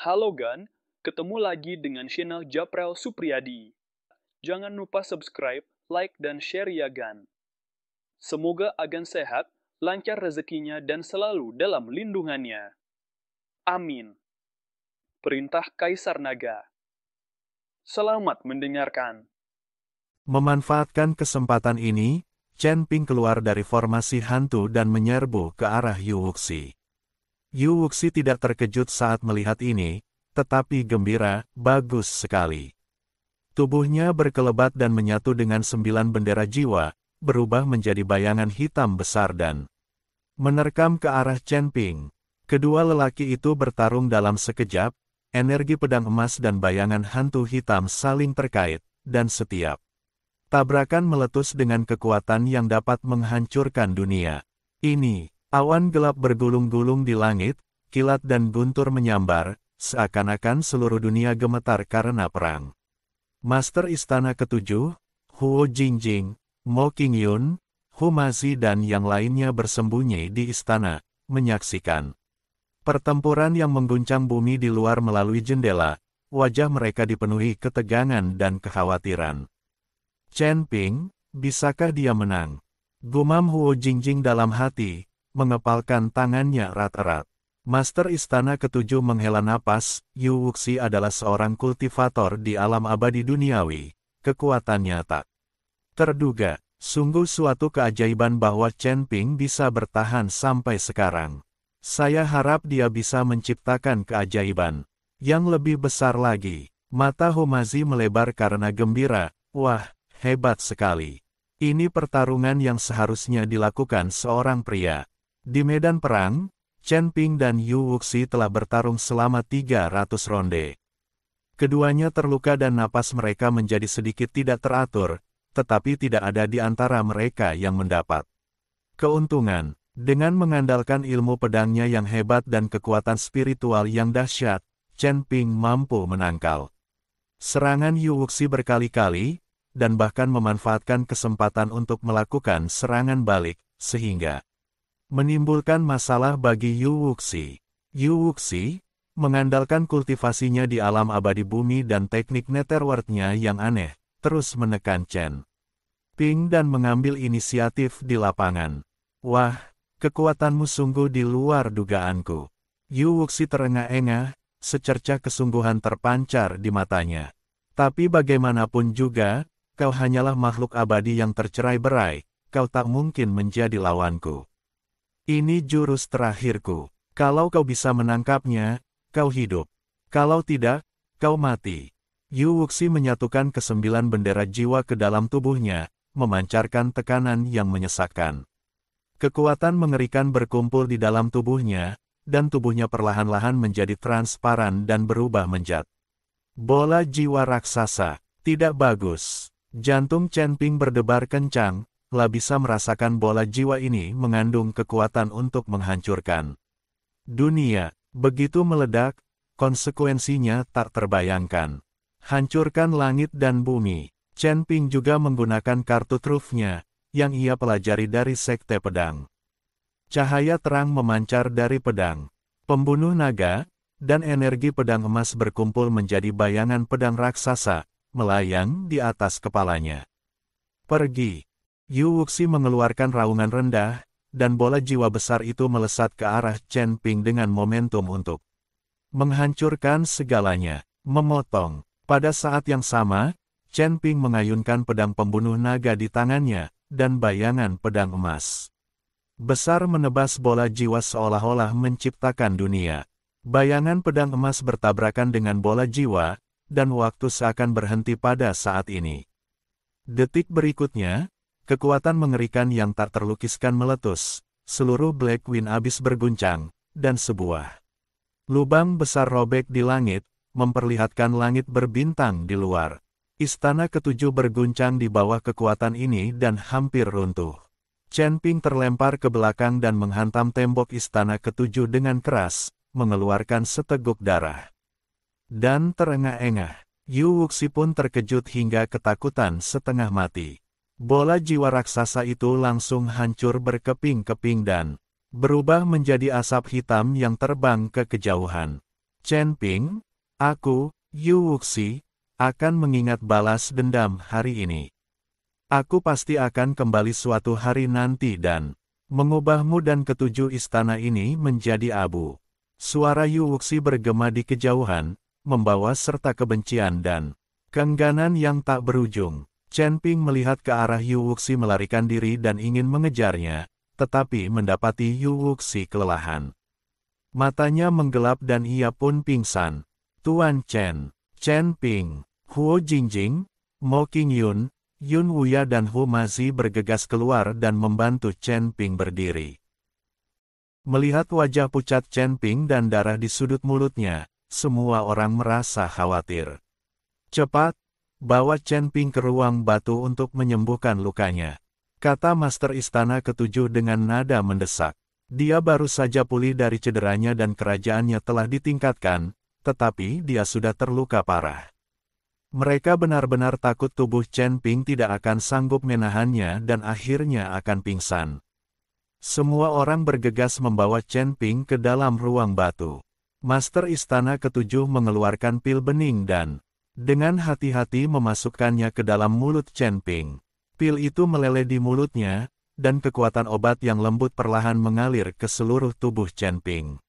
Halo Gan, ketemu lagi dengan channel Japrel Supriyadi. Jangan lupa subscribe, like, dan share ya Gan. Semoga Agan sehat, lancar rezekinya, dan selalu dalam lindungannya. Amin. Perintah Kaisar Naga. Selamat mendengarkan. Memanfaatkan kesempatan ini, Chen Ping keluar dari formasi hantu dan menyerbu ke arah Yu Wuxi. Yu Wuxi tidak terkejut saat melihat ini, tetapi gembira, bagus sekali. Tubuhnya berkelebat dan menyatu dengan 9 bendera jiwa, berubah menjadi bayangan hitam besar dan menerkam ke arah Chen Ping. Kedua lelaki itu bertarung dalam sekejap, energi pedang emas dan bayangan hantu hitam saling terkait, dan setiap tabrakan meletus dengan kekuatan yang dapat menghancurkan dunia. Ini, awan gelap bergulung-gulung di langit, kilat dan guntur menyambar, seakan-akan seluruh dunia gemetar karena perang. Master Istana Ketujuh, Huo Jingjing, Mo Qingyun, Hu Mazi dan yang lainnya bersembunyi di istana, menyaksikan pertempuran yang mengguncang bumi di luar melalui jendela. Wajah mereka dipenuhi ketegangan dan kekhawatiran. Chen Ping, bisakah dia menang? Gumam Huo Jingjing dalam hati, mengepalkan tangannya erat-erat. Master Istana Ketujuh menghela napas, Yu Wuxi adalah seorang kultivator di alam abadi duniawi. Kekuatannya tak terduga. Sungguh suatu keajaiban bahwa Chen Ping bisa bertahan sampai sekarang. Saya harap dia bisa menciptakan keajaiban yang lebih besar lagi. Mata Humazi melebar karena gembira. Wah, hebat sekali. Ini pertarungan yang seharusnya dilakukan seorang pria. Di medan perang, Chen Ping dan Yu Wuxi telah bertarung selama 300 ronde. Keduanya terluka dan napas mereka menjadi sedikit tidak teratur, tetapi tidak ada di antara mereka yang mendapat keuntungan. Dengan mengandalkan ilmu pedangnya yang hebat dan kekuatan spiritual yang dahsyat, Chen Ping mampu menangkal serangan Yu Wuxi berkali-kali, dan bahkan memanfaatkan kesempatan untuk melakukan serangan balik, sehingga menimbulkan masalah bagi Yu Wuxi. Yu Wuxi, mengandalkan kultivasinya di alam abadi bumi dan teknik netherworld-nya yang aneh, terus menekan Chen Ping dan mengambil inisiatif di lapangan. Wah, kekuatanmu sungguh di luar dugaanku. Yu Wuxi terengah-engah, secercah kesungguhan terpancar di matanya. Tapi bagaimanapun juga, kau hanyalah makhluk abadi yang tercerai-berai, kau tak mungkin menjadi lawanku. Ini jurus terakhirku. Kalau kau bisa menangkapnya, kau hidup. Kalau tidak, kau mati. Yu Wuxi menyatukan ke-9 bendera jiwa ke dalam tubuhnya, memancarkan tekanan yang menyesakkan. Kekuatan mengerikan berkumpul di dalam tubuhnya, dan tubuhnya perlahan-lahan menjadi transparan dan berubah menjadi bola jiwa raksasa. Tidak bagus. Jantung Chen Ping berdebar kencang, bisa merasakan bola jiwa ini mengandung kekuatan untuk menghancurkan dunia. Begitu meledak, konsekuensinya tak terbayangkan. Hancurkan langit dan bumi. Chen Ping juga menggunakan kartu trufnya, yang ia pelajari dari Sekte Pedang. Cahaya terang memancar dari pedang pembunuh naga, dan energi pedang emas berkumpul menjadi bayangan pedang raksasa, melayang di atas kepalanya. Pergi. Yu Wuxi mengeluarkan raungan rendah, dan bola jiwa besar itu melesat ke arah Chen Ping dengan momentum untuk menghancurkan segalanya, memotong. Pada saat yang sama, Chen Ping mengayunkan pedang pembunuh naga di tangannya, dan bayangan pedang emas besar menebas bola jiwa seolah-olah menciptakan dunia. Bayangan pedang emas bertabrakan dengan bola jiwa, dan waktu seakan berhenti pada saat ini. Detik berikutnya, kekuatan mengerikan yang tak terlukiskan meletus, seluruh Black Wind Abyss berguncang, dan sebuah lubang besar robek di langit, memperlihatkan langit berbintang di luar. Istana Ketujuh berguncang di bawah kekuatan ini dan hampir runtuh. Chen Ping terlempar ke belakang dan menghantam tembok Istana Ketujuh dengan keras, mengeluarkan seteguk darah. Dan terengah-engah, Yu Wuxi pun terkejut hingga ketakutan setengah mati. Bola jiwa raksasa itu langsung hancur berkeping-keping dan berubah menjadi asap hitam yang terbang ke kejauhan. Chen Ping, aku, Yu Wuxi, akan mengingat balas dendam hari ini. Aku pasti akan kembali suatu hari nanti dan mengubahmu dan ketujuh istana ini menjadi abu. Suara Yu Wuxi bergema di kejauhan, membawa serta kebencian dan keengganan yang tak berujung. Chen Ping melihat ke arah Yu Wuxi melarikan diri dan ingin mengejarnya, tetapi mendapati Yu Wuxi kelelahan. Matanya menggelap dan ia pun pingsan. Tuan Chen, Chen Ping, Huo Jingjing, Mo Qingyun, Yun Wuya dan Hu Mazi bergegas keluar dan membantu Chen Ping berdiri. Melihat wajah pucat Chen Ping dan darah di sudut mulutnya, semua orang merasa khawatir. Cepat, bawa Chen Ping ke ruang batu untuk menyembuhkan lukanya, kata Master Istana Ketujuh dengan nada mendesak. Dia baru saja pulih dari cederanya dan kerajaannya telah ditingkatkan, tetapi dia sudah terluka parah. Mereka benar-benar takut tubuh Chen Ping tidak akan sanggup menahannya dan akhirnya akan pingsan. Semua orang bergegas membawa Chen Ping ke dalam ruang batu. Master Istana Ketujuh mengeluarkan pil bening dan dengan hati-hati memasukkannya ke dalam mulut Chen Ping. Pil itu meleleh di mulutnya, dan kekuatan obat yang lembut perlahan mengalir ke seluruh tubuh Chen Ping.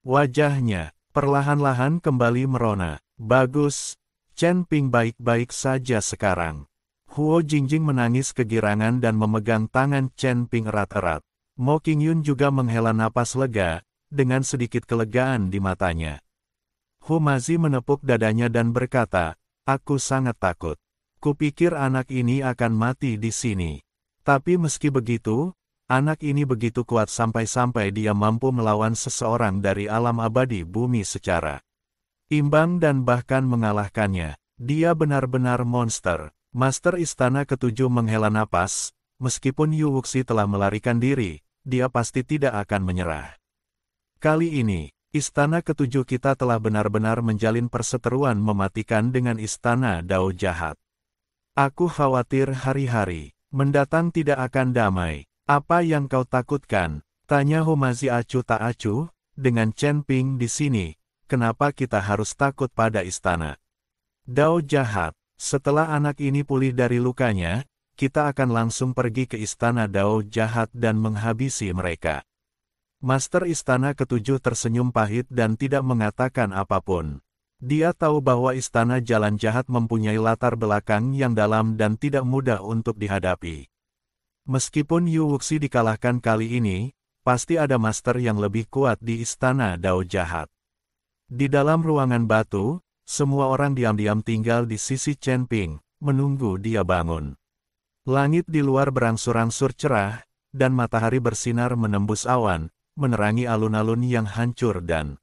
Wajahnya perlahan-lahan kembali merona. Bagus, Chen Ping baik-baik saja sekarang. Huo Jingjing menangis kegirangan dan memegang tangan Chen Ping erat-erat. Mo Qingyun juga menghela napas lega, dengan sedikit kelegaan di matanya. Hu Mazi menepuk dadanya dan berkata, aku sangat takut. Kupikir anak ini akan mati di sini. Tapi meski begitu, anak ini begitu kuat sampai-sampai dia mampu melawan seseorang dari alam abadi bumi secara imbang dan bahkan mengalahkannya. Dia benar-benar monster. Master Istana Ketujuh menghela napas, meskipun Yu Wuxi telah melarikan diri, dia pasti tidak akan menyerah. Kali ini, Istana Ketujuh kita telah benar-benar menjalin perseteruan mematikan dengan Istana Dao Jahat. Aku khawatir hari-hari mendatang tidak akan damai. Apa yang kau takutkan? Tanya Hu Mazi acuh tak acuh, dengan Chen Ping di sini, kenapa kita harus takut pada istana Dao Jahat? Setelah anak ini pulih dari lukanya, kita akan langsung pergi ke istana Dao Jahat dan menghabisi mereka. Master Istana Ketujuh tersenyum pahit dan tidak mengatakan apapun. Dia tahu bahwa Istana Jalan Jahat mempunyai latar belakang yang dalam dan tidak mudah untuk dihadapi. Meskipun Yu Wuxi dikalahkan kali ini, pasti ada master yang lebih kuat di Istana Dao Jahat. Di dalam ruangan batu, semua orang diam-diam tinggal di sisi Chen Ping, menunggu dia bangun. Langit di luar berangsur-angsur cerah, dan matahari bersinar menembus awan, menerangi alun-alun yang hancur dan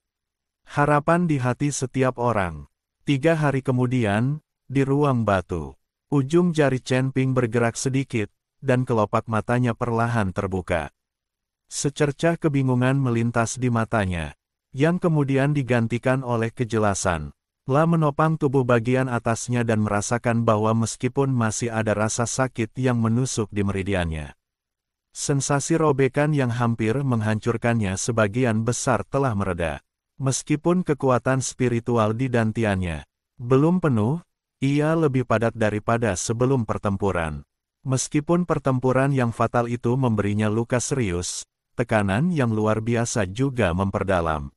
harapan di hati setiap orang. 3 hari kemudian, di ruang batu, ujung jari Chen Ping bergerak sedikit, dan kelopak matanya perlahan terbuka. Secercah kebingungan melintas di matanya, yang kemudian digantikan oleh kejelasan. La menopang tubuh bagian atasnya dan merasakan bahwa meskipun masih ada rasa sakit yang menusuk di meridiannya, sensasi robekan yang hampir menghancurkannya sebagian besar telah mereda. Meskipun kekuatan spiritual di dantiannya belum penuh, ia lebih padat daripada sebelum pertempuran. Meskipun pertempuran yang fatal itu memberinya luka serius, tekanan yang luar biasa juga memperdalam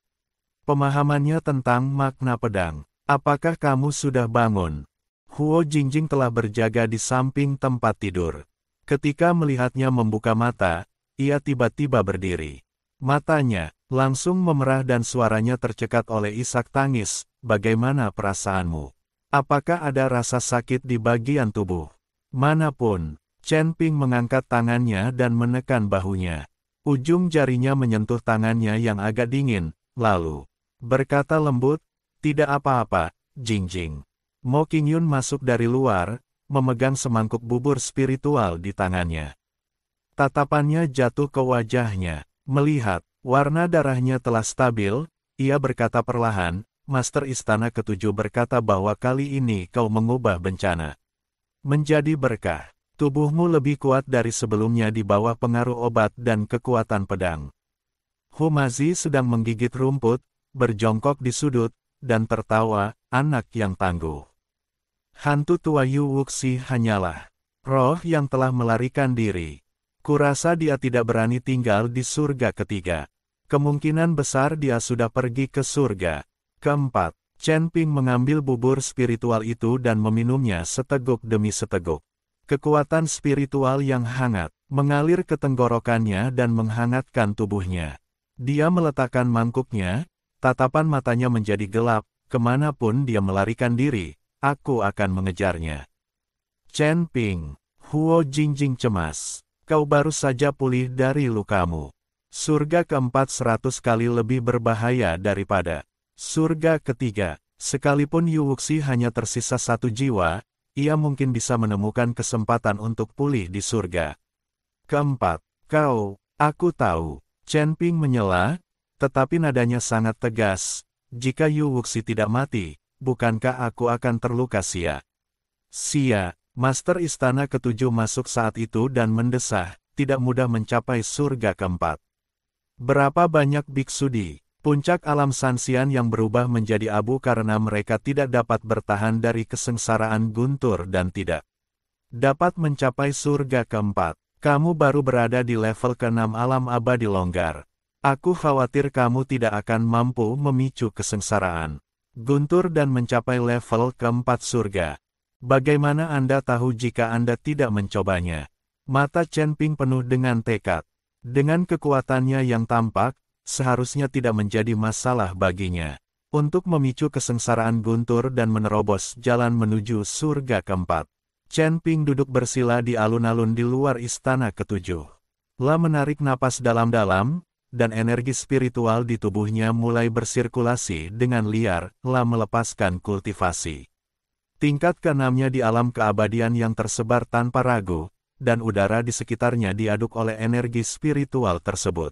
pemahamannya tentang makna pedang. Apakah kamu sudah bangun? Huo Jingjing telah berjaga di samping tempat tidur. Ketika melihatnya membuka mata, ia tiba-tiba berdiri. Matanya langsung memerah dan suaranya tercekat oleh isak tangis. Bagaimana perasaanmu? Apakah ada rasa sakit di bagian tubuh manapun? Chen Ping mengangkat tangannya dan menekan bahunya. Ujung jarinya menyentuh tangannya yang agak dingin, lalu berkata lembut, tidak apa-apa, Jingjing. Mo Qingyun masuk dari luar, memegang semangkuk bubur spiritual di tangannya. Tatapannya jatuh ke wajahnya. Melihat warna darahnya telah stabil, ia berkata perlahan, Master Istana Ketujuh berkata bahwa kali ini kau mengubah bencana menjadi berkah. Tubuhmu lebih kuat dari sebelumnya di bawah pengaruh obat dan kekuatan pedang. Hu Mazi sedang menggigit rumput, berjongkok di sudut, dan tertawa, anak yang tangguh. Hantu tua Yu Wuxi hanyalah roh yang telah melarikan diri. Kurasa dia tidak berani tinggal di surga ketiga. Kemungkinan besar dia sudah pergi ke surga keempat. Chen Ping mengambil bubur spiritual itu dan meminumnya seteguk demi seteguk. Kekuatan spiritual yang hangat mengalir ke tenggorokannya dan menghangatkan tubuhnya. Dia meletakkan mangkuknya, tatapan matanya menjadi gelap, kemanapun dia melarikan diri, aku akan mengejarnya. Chen Ping, Huo Jingjing cemas. Kau baru saja pulih dari lukamu. Surga keempat 100 kali lebih berbahaya daripada surga ketiga. Sekalipun Yu Wuxi hanya tersisa 1 jiwa, ia mungkin bisa menemukan kesempatan untuk pulih di surga keempat. Aku tahu. Chen Ping menyela, tetapi nadanya sangat tegas. Jika Yu Wuxi tidak mati, bukankah aku akan terluka sia-sia? Master Istana Ketujuh masuk saat itu dan mendesah, tidak mudah mencapai surga keempat. Berapa banyak biksu di puncak alam Sanxian yang berubah menjadi abu karena mereka tidak dapat bertahan dari kesengsaraan guntur dan tidak dapat mencapai surga keempat. Kamu baru berada di level ke-6 alam abadi longgar. Aku khawatir kamu tidak akan mampu memicu kesengsaraan guntur dan mencapai level keempat surga. Bagaimana Anda tahu jika Anda tidak mencobanya? Mata Chen Ping penuh dengan tekad. Dengan kekuatannya yang tampak, seharusnya tidak menjadi masalah baginya untuk memicu kesengsaraan guntur dan menerobos jalan menuju surga keempat. Chen Ping duduk bersila di alun-alun di luar Istana Ketujuh. La menarik napas dalam-dalam, dan energi spiritual di tubuhnya mulai bersirkulasi dengan liar. La melepaskan kultivasi tingkat ke-6-nya di alam keabadian yang tersebar tanpa ragu, dan udara di sekitarnya diaduk oleh energi spiritual tersebut.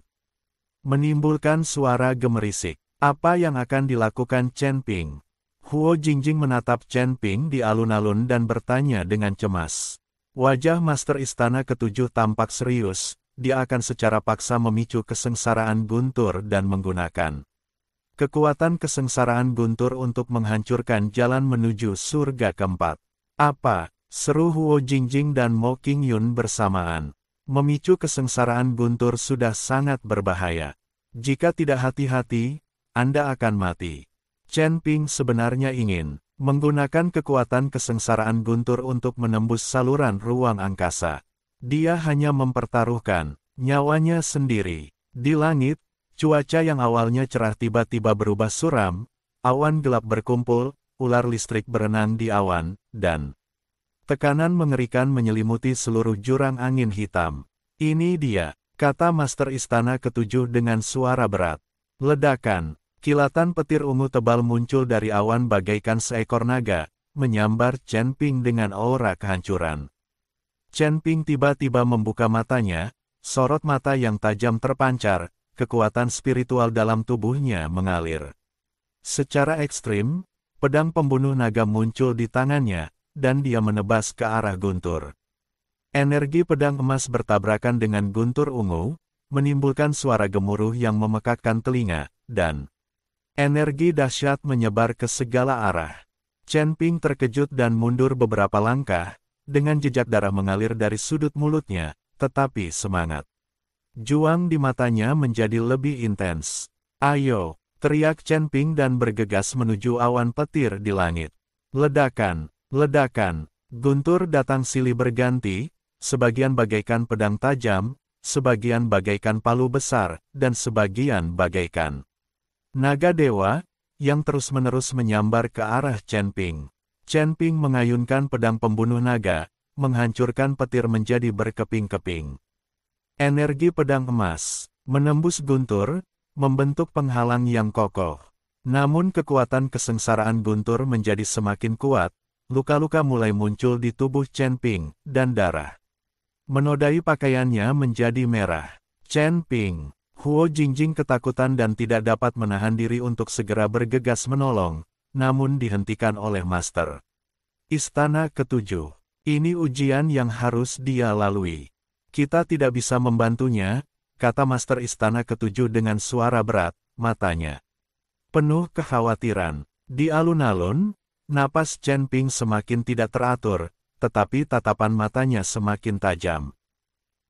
Menimbulkan suara gemerisik. Apa yang akan dilakukan Chen Ping? Huo Jingjing menatap Chen Ping di alun-alun dan bertanya dengan cemas. Wajah Master Istana Ketujuh tampak serius, dia akan secara paksa memicu kesengsaraan guntur dan menggunakan kekuatan kesengsaraan guntur untuk menghancurkan jalan menuju surga keempat. Apa? Seru Huo Jingjing dan Mo Qingyun bersamaan. Memicu kesengsaraan guntur sudah sangat berbahaya. Jika tidak hati-hati, Anda akan mati. Chen Ping sebenarnya ingin menggunakan kekuatan kesengsaraan guntur untuk menembus saluran ruang angkasa. Dia hanya mempertaruhkan nyawanya sendiri. Di langit, cuaca yang awalnya cerah tiba-tiba berubah suram, awan gelap berkumpul, ular listrik berenang di awan, dan tekanan mengerikan menyelimuti seluruh jurang angin hitam. Ini dia, kata Master Istana Ketujuh dengan suara berat. Ledakan, kilatan petir ungu tebal muncul dari awan bagaikan seekor naga, menyambar Chen Ping dengan aura kehancuran. Chen Ping tiba-tiba membuka matanya, sorot mata yang tajam terpancar, kekuatan spiritual dalam tubuhnya mengalir. Secara ekstrim, pedang pembunuh naga muncul di tangannya, dan dia menebas ke arah guntur. Energi pedang emas bertabrakan dengan guntur ungu, menimbulkan suara gemuruh yang memekakkan telinga, dan energi dahsyat menyebar ke segala arah. Chen Ping terkejut dan mundur beberapa langkah, dengan jejak darah mengalir dari sudut mulutnya, tetapi semangat juang di matanya menjadi lebih intens. Ayo, teriak Chen Ping dan bergegas menuju awan petir di langit. Ledakan, ledakan, guntur datang silih berganti, sebagian bagaikan pedang tajam, sebagian bagaikan palu besar, dan sebagian bagaikan naga dewa, yang terus-menerus menyambar ke arah Chen Ping. Chen Ping mengayunkan pedang pembunuh naga, menghancurkan petir menjadi berkeping-keping. Energi pedang emas menembus guntur, membentuk penghalang yang kokoh. Namun kekuatan kesengsaraan guntur menjadi semakin kuat, luka-luka mulai muncul di tubuh Chen Ping, dan darah menodai pakaiannya menjadi merah. Chen Ping, Huo Jingjing ketakutan dan tidak dapat menahan diri untuk segera bergegas menolong, namun dihentikan oleh Master Istana Ketujuh. Ini ujian yang harus dia lalui. Kita tidak bisa membantunya, kata Master Istana Ketujuh dengan suara berat, matanya Penuh kekhawatiran. Di alun-alun, napas Chen Ping semakin tidak teratur, tetapi tatapan matanya semakin tajam.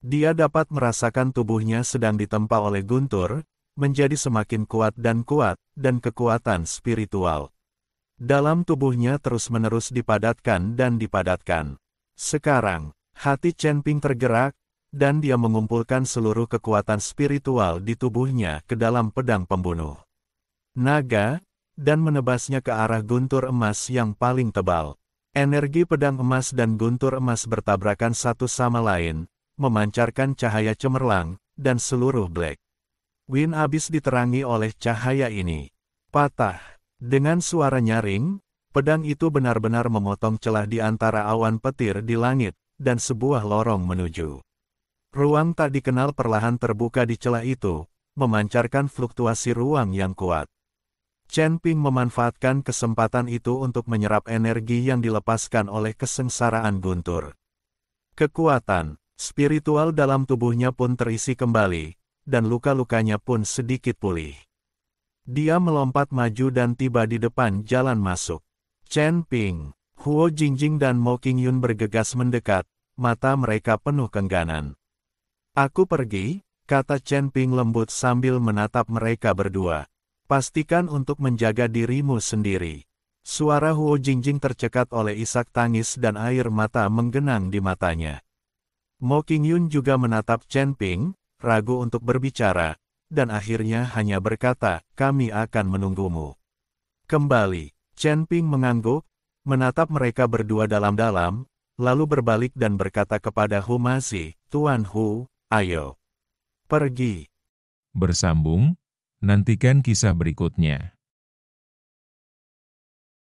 Dia dapat merasakan tubuhnya sedang ditempa oleh guntur, menjadi semakin kuat, dan kekuatan spiritual dalam tubuhnya terus-menerus dipadatkan dan dipadatkan. Sekarang, hati Chen Ping tergerak, dan dia mengumpulkan seluruh kekuatan spiritual di tubuhnya ke dalam pedang pembunuh naga, dan menebasnya ke arah guntur emas yang paling tebal. Energi pedang emas dan guntur emas bertabrakan satu sama lain, memancarkan cahaya cemerlang, dan seluruh Black Wind Abyss diterangi oleh cahaya ini. Patah. Dengan suara nyaring, pedang itu benar-benar memotong celah di antara awan petir di langit, dan sebuah lorong menuju ruang tak dikenal perlahan terbuka di celah itu, memancarkan fluktuasi ruang yang kuat. Chen Ping memanfaatkan kesempatan itu untuk menyerap energi yang dilepaskan oleh kesengsaraan guntur. Kekuatan spiritual dalam tubuhnya pun terisi kembali, dan luka-lukanya pun sedikit pulih. Dia melompat maju dan tiba di depan jalan masuk. Chen Ping, Huo Jingjing dan Mo Qingyun bergegas mendekat, mata mereka penuh kengganan. "Aku pergi," kata Chen Ping lembut sambil menatap mereka berdua. "Pastikan untuk menjaga dirimu sendiri." Suara Huo Jingjing tercekat oleh isak tangis dan air mata menggenang di matanya. Mo Qingyun juga menatap Chen Ping, ragu untuk berbicara, dan akhirnya hanya berkata, "Kami akan menunggumu." Kembali, Chen Ping mengangguk, menatap mereka berdua dalam-dalam, lalu berbalik dan berkata kepada Hu Mazi, "Tuan Hu, ayo pergi." Bersambung, nantikan kisah berikutnya.